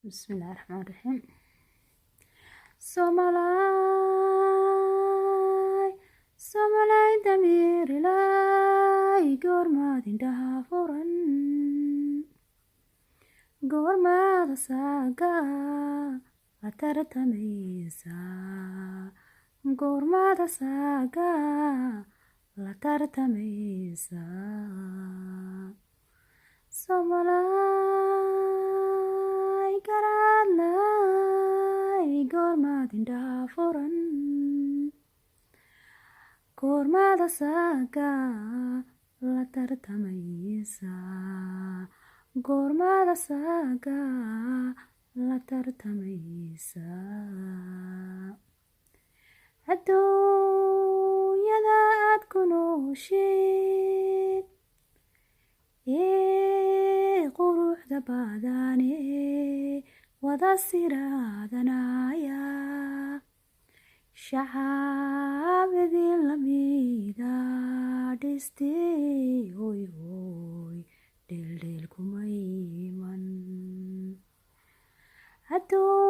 بسم الله الرحمن الرحيم. Somalay Somalay damirilay goormaad indhaha furan goormaada saaga la tartamaysa goormaada saaga la tartamaysa Somalay garaadlay goormaad indhaha furan goormaada saaga la tartamaysa goormaada saaga la tartamaysa adduunyada aad ku noosheed quruxda baadane wada siraadanaya shacabidin lamida dhiste hoy hoy dheeldheel kuma iman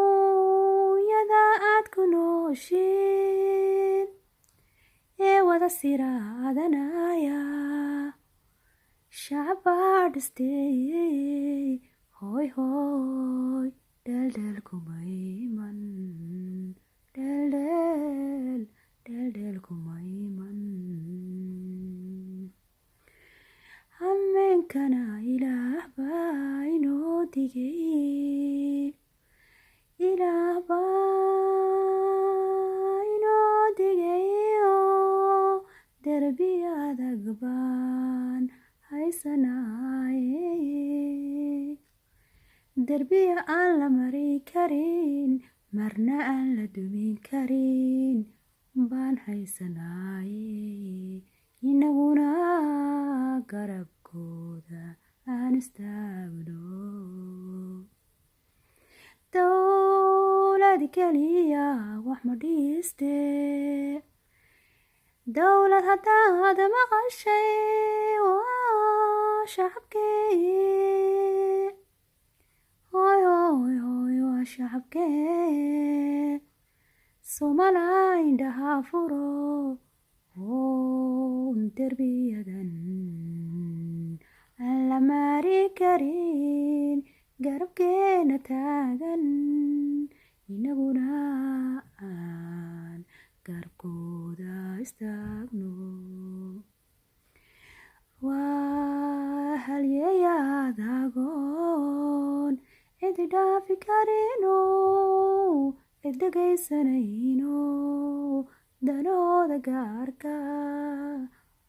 adduunyada aad ku noosheed wada siraadanaya shacabaa dhistey hoy hoy dheeldheel kuma iman dheeldheel kuma iman hameenkana ilaah baa inoo digay ilaah baa inoo digayo derbi adag baan haysanaye derbiya aan la mari karin marna aan la dumin karin baan haysanaye inaguna garabkooda aan istaagno dowlad keliya wax ma dhiiste dowlad haddaad maqashay waa shacabkee hoy hoy hoy waa shacabkee Somalay indhaha furo derbiyadan aan la mari karin garabkeena taagan inaguna aan garabkooda istaagno waa halyeeyaad agoon cidi dhaafi karino cid dhegaysanayno danooda gaarka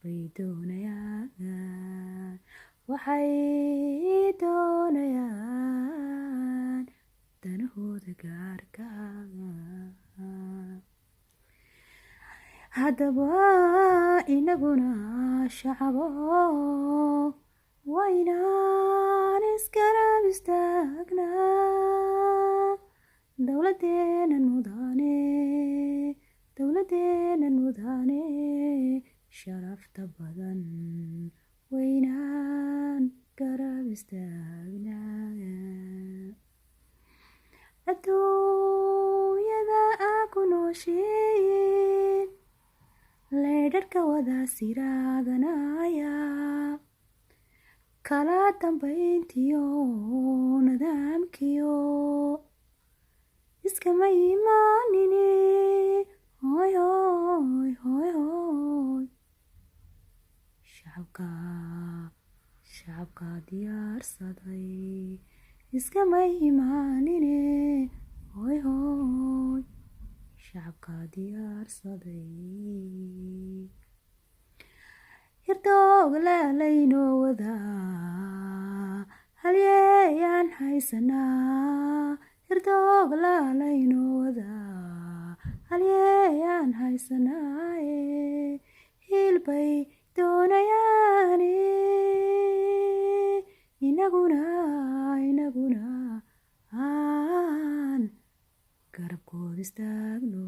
bay doonayaan waxay doonayaan danahooda gaarka haddaba inaguna shacabo waynaan isgarab istaagnaa dowladeenan mudane sharafta badan waynaan garab istaagnaa adduunyada aa ku noosheed leedharka wada siraadanaya kala dambayntiyo nidaamkiyo iskama imaanine hoy hoy hoy hoy shacabka diyaarsaday iskama imaanine hoy hoy shacabka diyaarsaday hirdoog laalaynoo wadaa halyeeyaan haysanaa hirdoog laalaynoo wadaa halyeeyaan haysanaaye hilbay doonayaane inaguna aan garabkooda istaagno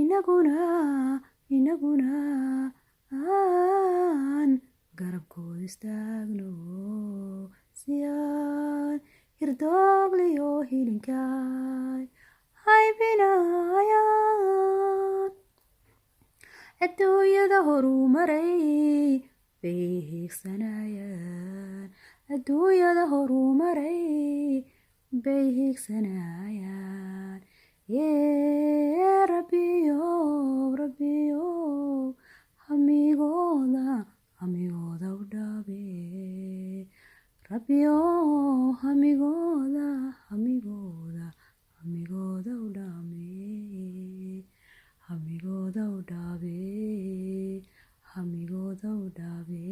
inaguna aan garabkooda istaagno si aan hirdoogliyo hilinkaay haybinayaan adduunyada horumaray bay hiigsanayaan adduunyada horumaray bay hiigsanayaan yee rabbiyow hamigooda u dhaabe rabbiyow hamigooda u dhaame hamigooda u dhaabe